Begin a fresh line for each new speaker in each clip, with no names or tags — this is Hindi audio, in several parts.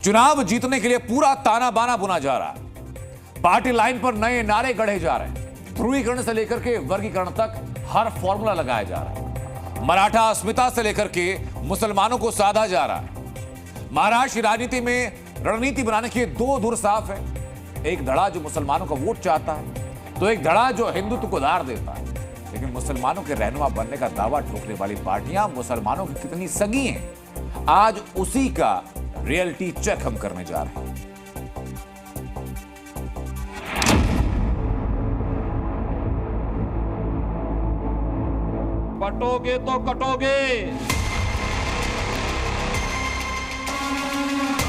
चुनाव जीतने के लिए पूरा ताना बाना बुना जा रहा है। पार्टी लाइन पर नए नारे गढ़े जा रहे हैं। ध्रुवीकरण से लेकर के वर्गीकरण तक हर फॉर्मूला लगाया जा रहा है। मराठा अस्मिता से लेकर के मुसलमानों को साधा जा रहा है। महाराष्ट्र की राजनीति में रणनीति बनाने के दो धुर साफ है। एक धड़ा जो मुसलमानों का वोट चाहता है, तो एक धड़ा जो हिंदुत्व को उधार देता है। लेकिन मुसलमानों के रहनुमा बनने का दावा ठोकने वाली पार्टियां मुसलमानों की कितनी सगी हैं, आज उसी का रियलिटी चेक हम करने जा रहे हैं।
पटोगे तो कटोगे।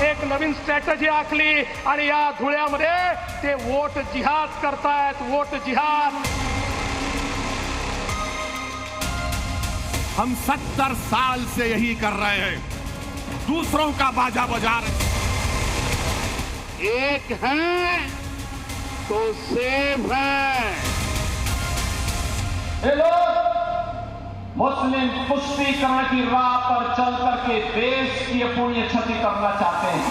एक नवीन स्ट्रॅटेजी आखली आणि या धुळ्यामध्ये ते वोट जिहाद करतायत, वोट जिहाद।
हम 70 साल से यही कर रहे हैं, दूसरों का बाजा बजा रहे।
एक है तो सेम है।
ये लोग मुस्लिम पुष्टिकरण की राह पर चल करके देश की अपूर्णीय क्षति करना चाहते हैं।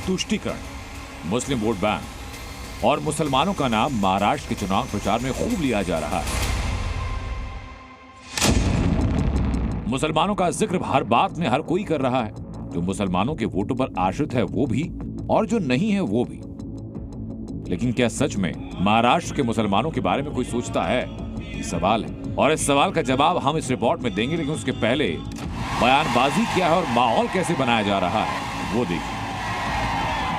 तुष्टीकरण, मुस्लिम वोट बैंक और मुसलमानों का नाम महाराष्ट्र के चुनाव प्रचार में खूब लिया जा रहा है। मुसलमानों का जिक्र हर बात में हर कोई कर रहा है। जो मुसलमानों के वोटों पर आश्रित है वो भी, और जो नहीं है वो भी। लेकिन क्या सच में महाराष्ट्र के मुसलमानों के बारे में कोई सोचता है? ये सवाल है, और इस सवाल का जवाब हम इस रिपोर्ट में देंगे। लेकिन उसके पहले बयानबाजी क्या है और माहौल कैसे बनाया जा रहा है वो देखिए।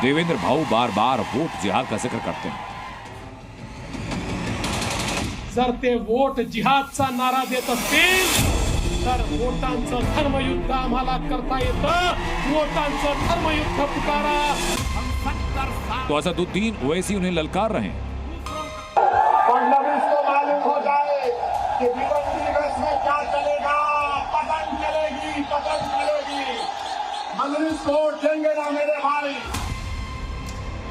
देवेंद्र भाऊ बार बार वोट जिहाद का जिक्र करते हैं।
जर ते वोट जिहादचा नारा देत असतील तर वोटांचं धर्मयुद्ध आम्हाला करता येतं। वोटांचं धर्मयुद्ध पुकारा।
तो असदुद्दीन ओवैसी उन्हें ललकार रहे हैं।
फडणवीस को मालूम हो जाए कि भिवंडी दिवस में क्या चलेगा, पतंग चलेगी, पतंग चलेगी। कांग्रेस को वोट देंगे ना मेरे भाई।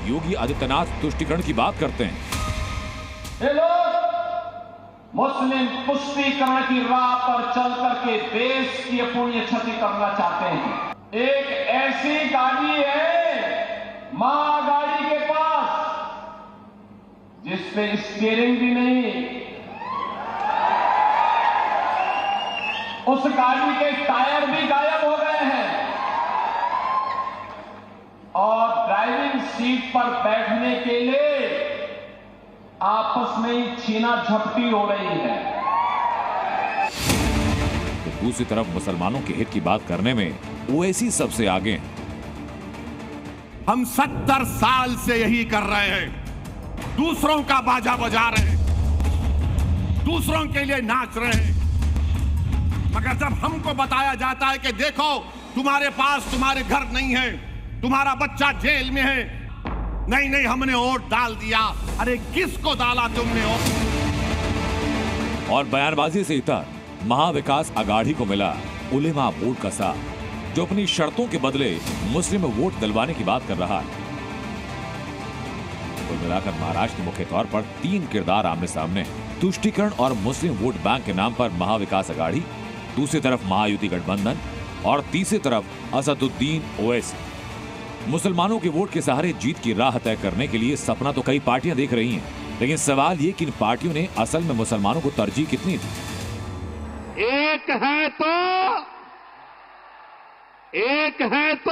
योगी आदित्यनाथ तुष्टीकरण की बात करते हैं।
ये लोग मुस्लिम पुष्टिकरण की राह पर चल करके देश की अपूर्णीय क्षति करना चाहते हैं। एक ऐसी गाड़ी है महागाड़ी के पास जिसपे स्टीयरिंग भी नहीं। उस गाड़ी के टायर भी गायब हो गए हैं और ड्राइविंग सीट पर बैठने के लिए आपस में ही छीना झपटी हो रही है।
तो दूसरी तरफ मुसलमानों के हित की बात करने में ओवैसी सबसे आगे हैं।
हम 70 साल से यही कर रहे हैं, दूसरों का बाजा बजा रहे हैं, दूसरों के लिए नाच रहे हैं। मगर जब हमको बताया जाता है कि देखो तुम्हारे पास तुम्हारे घर नहीं है, तुम्हारा बच्चा जेल में है, नहीं नहीं हमने वोट डाल दिया। अरे किसको डाला तुमने वोट?
और बयानबाजी से इतर महाविकास अघाड़ी को मिला उलेमा बोर्ड का साथ, जो अपनी शर्तों के बदले मुस्लिम वोट दिलवाने की बात कर रहा है। कुल मिलाकर महाराष्ट्र के मुख्य तौर पर तीन किरदार आमने सामने हैं। तुष्टीकरण और मुस्लिम वोट बैंक के नाम पर महाविकास अघाड़ी, दूसरी तरफ महायुति गठबंधन और तीसरी तरफ असदुद्दीन ओवैसी। मुसलमानों के वोट के सहारे जीत की राह तय करने के लिए सपना तो कई पार्टियां देख रही हैं, लेकिन सवाल ये कि इन पार्टियों ने असल में मुसलमानों को तरजीह कितनी दी?
एक है तो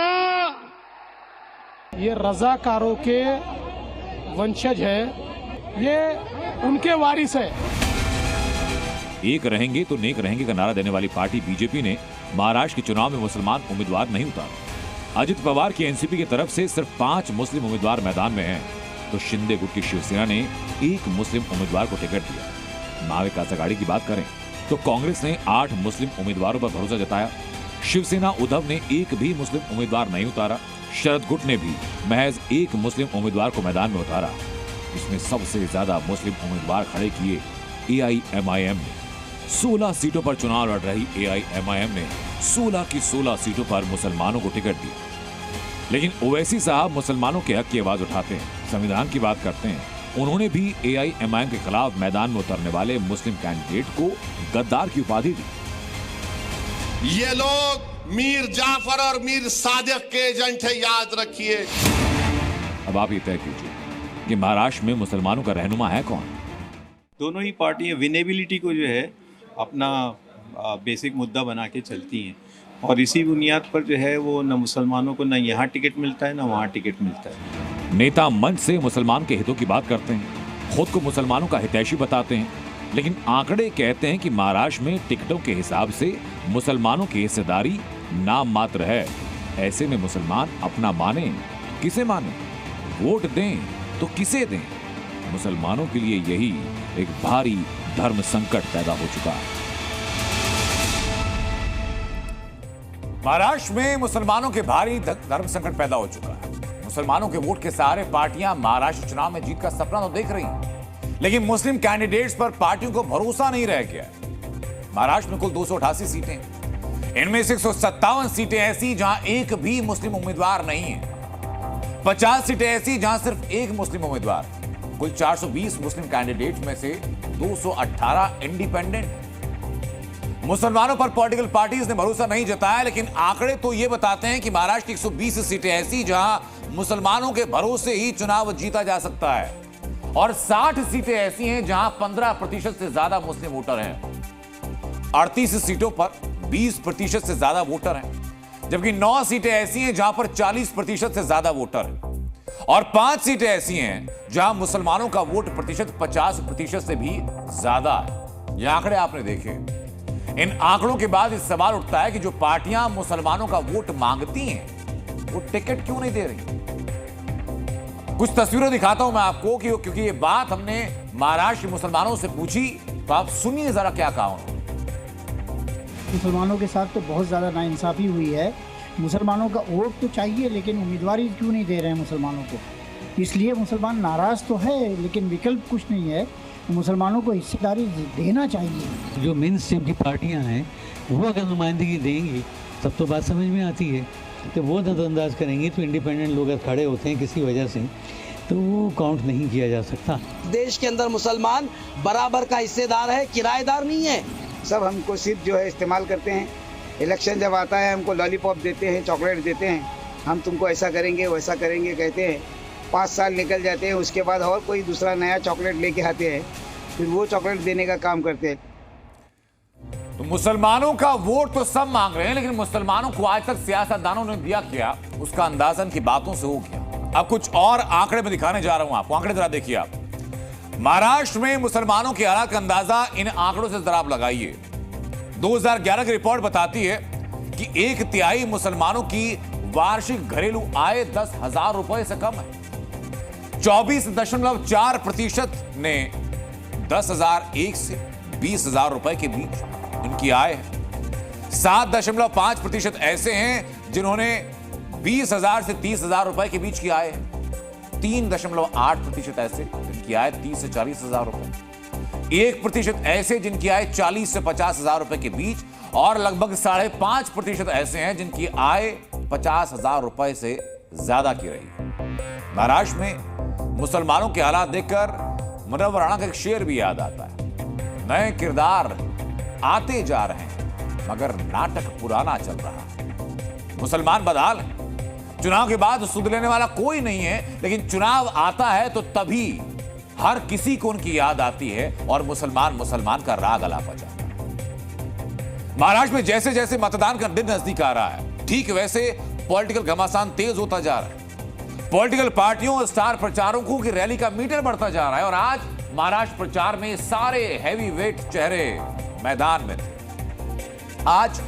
ये रजाकारों के वंशज हैं, ये उनके वारिस है।
एक रहेंगे तो नेक रहेंगे का नारा देने वाली पार्टी बीजेपी ने महाराष्ट्र के चुनाव में मुसलमान उम्मीदवार नहीं उतारे। अजित पवार की एनसीपी की तरफ से सिर्फ 5 मुस्लिम उम्मीदवार मैदान में हैं, तो शिंदे गुट की शिवसेना ने 1 मुस्लिम उम्मीदवार को टिकट दिया। महाविकास अघाड़ी की बात करें तो कांग्रेस ने 8 मुस्लिम उम्मीदवारों पर भरोसा जताया। शिवसेना उद्धव ने 1 भी मुस्लिम उम्मीदवार नहीं उतारा। शरद गुट ने भी महज 1 मुस्लिम उम्मीदवार को मैदान में उतारा। इसमें सबसे ज्यादा मुस्लिम उम्मीदवार खड़े किए एआईएमआईएम ने। 16 सीटों पर चुनाव लड़ रही एआईएमआईएम ने 16 की 16 सीटों पर मुसलमानों को टिकट दिया। लेकिन ओवैसी साहब मुसलमानों के हक की आवाज उठाते हैं, संविधान की बात करते हैं। उन्होंने भी एआईएमआईएम के खिलाफ मैदान में उतरने वाले मुस्लिम कैंडिडेट को गद्दार की उपाधि दी।
ये लोग मीर जाफर और मीर सादिक के एजेंट है, याद रखिए।
अब आप ये तय कीजिए कि महाराष्ट्र में मुसलमानों का रहनुमा है कौन?
दोनों ही पार्टियां विनेबिलिटी को जो है अपना बेसिक मुद्दा बना के चलती हैं और इसी बुनियाद पर जो है वो न मुसलमानों को न यहाँ टिकट मिलता है न वहाँ टिकट मिलता है।
नेता मंच से मुसलमान के हितों की बात करते हैं, खुद को मुसलमानों का हितैषी बताते हैं, लेकिन आंकड़े कहते हैं कि महाराष्ट्र में टिकटों के हिसाब से मुसलमानों की हिस्सेदारी नाम मात्र है। ऐसे में मुसलमान अपना माने किसे माने, वोट दें तो किसे दें? मुसलमानों के लिए यही एक भारी धर्म संकट पैदा हो चुका है। महाराष्ट्र में मुसलमानों के भारी धर्म संकट पैदा हो चुका है। मुसलमानों के वोट के सहारे पार्टियां महाराष्ट्र चुनाव में जीत का सपना तो देख रही हैं, लेकिन मुस्लिम कैंडिडेट्स पर पार्टियों को भरोसा नहीं रह गया। महाराष्ट्र में कुल 288 सीटें हैं। इनमें से 157 सीटें ऐसी जहां एक भी मुस्लिम उम्मीदवार नहीं है, 50 सीटें ऐसी जहां सिर्फ एक मुस्लिम उम्मीदवार। कुल 420 मुस्लिम कैंडिडेट्स में से 218 इंडिपेंडेंट। मुसलमानों पर पॉलिटिकल पार्टीज ने भरोसा नहीं जताया, लेकिन आंकड़े तो यह बताते हैं कि महाराष्ट्र की 120 सीटें ऐसी जहां मुसलमानों के भरोसे ही चुनाव जीता जा सकता है और 60 सीटें ऐसी हैं जहां 15% से ज्यादा मुस्लिम वोटर हैं। 38 सीटों पर 20% से ज्यादा वोटर हैं, जबकि 9 सीटें ऐसी हैं जहां पर 40% से ज्यादा वोटर हैं और 5 सीटें ऐसी हैं जहां मुसलमानों का वोट प्रतिशत 50% से भी ज्यादा है। ये आंकड़े आपने देखे। इन आंकड़ों के बाद इस सवाल उठता है कि जो पार्टियां मुसलमानों का वोट मांगती हैं, वो टिकट क्यों नहीं दे रही? कुछ तस्वीरें दिखाता हूं मैं आपको क्योंकि ये बात हमने महाराष्ट्र मुसलमानों से पूछी, तो आप सुनिए जरा क्या कहा उन्होंने।
मुसलमानों के साथ तो बहुत ज़्यादा नाइंसाफ़ी हुई है। मुसलमानों का वोट तो चाहिए, लेकिन उम्मीदवारी क्यों नहीं दे रहे हैं मुसलमानों को? इसलिए मुसलमान नाराज़ तो है, लेकिन विकल्प कुछ नहीं है। मुसलमानों को हिस्सेदारी देना चाहिए।
जो मेन स्ट्रीम की पार्टियां हैं वो अगर नुमाइंदगी देंगी तब तो बात समझ में आती है। तो वो नज़रअंदाज करेंगे तो इंडिपेंडेंट लोग अगर खड़े होते हैं किसी वजह से तो वो काउंट नहीं किया जा सकता।
देश के अंदर मुसलमान बराबर का हिस्सेदार है, किराएदार नहीं है।
सब हमको सिर्फ जो है इस्तेमाल करते हैं। इलेक्शन जब आता है हमको लॉलीपॉप देते हैं, चॉकलेट देते हैं, हम तुमको ऐसा करेंगे वैसा करेंगे कहते हैं। 5 साल निकल जाते हैं, उसके बाद और कोई दूसरा नया चॉकलेट लेके आते हैं, फिर वो चॉकलेट देने का काम करते हैं।
तो मुसलमानों का वोट तो सब मांग रहे हैं, लेकिन मुसलमानों को आज तक सियासतदानों ने दिया क्या, उसका अंदाजा इनकी बातों से हो गया। अब कुछ और आंकड़े में दिखाने जा रहा हूं आपको। आंकड़े जरा देखिए आप। महाराष्ट्र में मुसलमानों के हालात का अंदाजा इन आंकड़ों से जरा आप लगाइए। 2011 की रिपोर्ट बताती है कि 1/3 मुसलमानों की वार्षिक घरेलू आय 10,000 रुपए से कम है। 24.4% ने 10,001 से 20,000 रुपए के बीच इनकी आय है। 7.5% ऐसे हैं जिन्होंने 20,000 से 30,000 रुपए के बीच की आय है। 3.8% ऐसे जिनकी आय 30 से 40,000 रुपए। 1% ऐसे जिनकी आय 40 से 50,000 रुपए के बीच और लगभग 5.5% ऐसे हैं जिनकी आय 50,000 रुपए से ज्यादा की रही है। महाराष्ट्र में मुसलमानों के हालात देखकर मुनव्वर राणा का एक शेर भी याद आता है। नए किरदार आते जा रहे हैं मगर नाटक पुराना चल रहा है। मुसलमान बदहाल हैं। चुनाव के बाद सुध लेने वाला कोई नहीं है, लेकिन चुनाव आता है तो तभी हर किसी को उनकी याद आती है और मुसलमान का राग अलापा जाता है। महाराष्ट्र में जैसे जैसे मतदान का दिन नजदीक आ रहा है, ठीक वैसे पॉलिटिकल घमासान तेज होता जा रहा है। पॉलिटिकल पार्टियों और स्टार प्रचारकों की रैली का मीटर बढ़ता जा रहा है और आज महाराष्ट्र प्रचार में सारे हैवी वेट चेहरे मैदान में थे। आज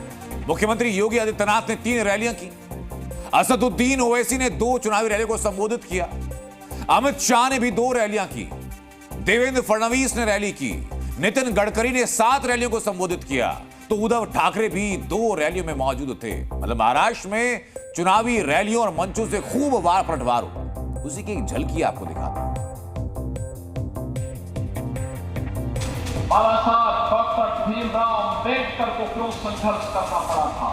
मुख्यमंत्री योगी आदित्यनाथ ने 3 रैलियां की। असदुद्दीन ओवैसी ने 2 चुनावी रैलियों को संबोधित किया। अमित शाह ने भी 2 रैलियां की। देवेंद्र फडणवीस ने रैली की। नितिन गडकरी ने 7 रैलियों को संबोधित किया, तो उद्धव ठाकरे भी 2 रैलियों में मौजूद थे। मतलब महाराष्ट्र में चुनावी रैलियों और मंचों से खूब वार पलटवार हुआ। उसी की एक झलकी आपको दिखाता हूं।
बाला साहब डॉक्टर भीमराव अम्बेडकर को क्यों संघर्ष करना पड़ा था?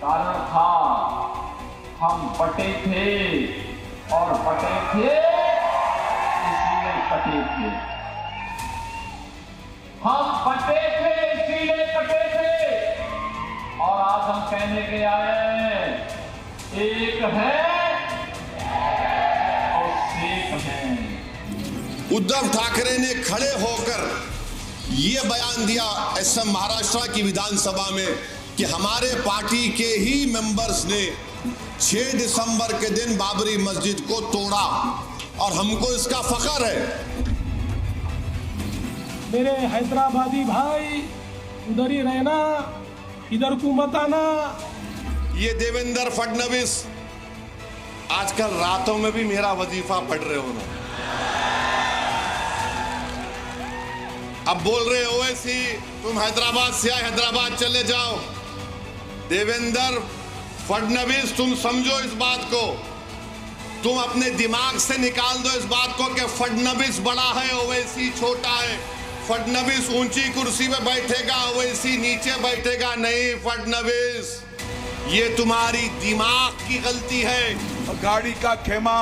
कारण था हम बटे थे और बटे थे इसीलिए कटे थे। हम बटे थे इसीलिए कटे थे और आज हम कहने के आए एक है और सेक है।
उद्धव ठाकरे ने खड़े होकर ये बयान दिया एसएम महाराष्ट्र की विधानसभा में कि हमारे पार्टी के ही मेंबर्स ने 6 दिसंबर के दिन बाबरी मस्जिद को तोड़ा और हमको इसका फख्र है।
मेरे हैदराबादी भाई, उधर ही रहना, इधर को मत आना।
ये देवेंद्र फडणवीस आजकल रातों में भी मेरा वजीफा पढ़ रहे हो ना। अब बोल रहे हो ओवैसी तुम हैदराबाद से आए, हैदराबाद चले जाओ। देवेंद्र फडणवीस तुम समझो इस बात को, तुम अपने दिमाग से निकाल दो इस बात को कि फडणवीस बड़ा है, ओवैसी छोटा है। फडणवीस ऊंची कुर्सी पे बैठेगा, ओवैसी नीचे बैठेगा। नहीं फडणवीस, ये तुम्हारी दिमाग की गलती है।
गाड़ी का खेमा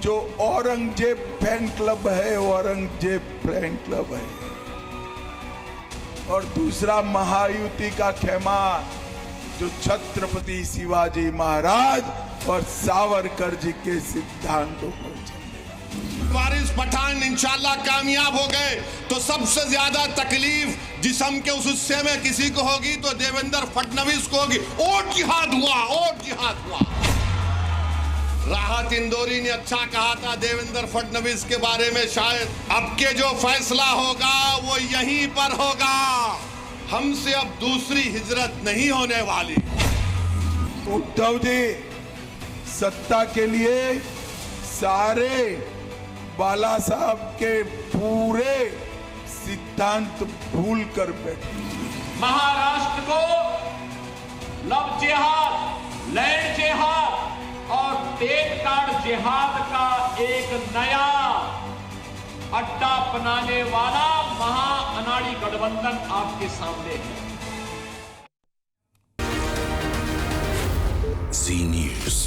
जो औरंगजेब फैन क्लब है, औरंगजेब फैन क्लब है, और दूसरा महायुति का खेमा जो छत्रपति शिवाजी महाराज और सावरकर जी के सिद्धांतों पर चले।
वारिस पठान इंशाल्लाह कामयाब हो गए तो सबसे ज्यादा तकलीफ जिस्म के उस हिस्से में किसी को होगी तो देवेंद्र फडणवीस को होगी। और जिहाद हुआ, और जिहाद हुआ। राहत इंदौरी ने अच्छा कहा था देवेंद्र फडणवीस के बारे में, शायद अब के जो फैसला होगा वो यहीं पर होगा। हमसे अब दूसरी हिजरत नहीं होने वाली।
उद्धव जी सत्ता के लिए सारे बाला साहब के पूरे सिद्धांत भूल कर बैठे।
महाराष्ट्र को लव जिहाद, लैंड जिहाद और टेक कार्ड जिहाद का एक नया अड्डा अपनाने वाला महाअनाड़ी गठबंधन आपके सामने है।
जी न्यूज़।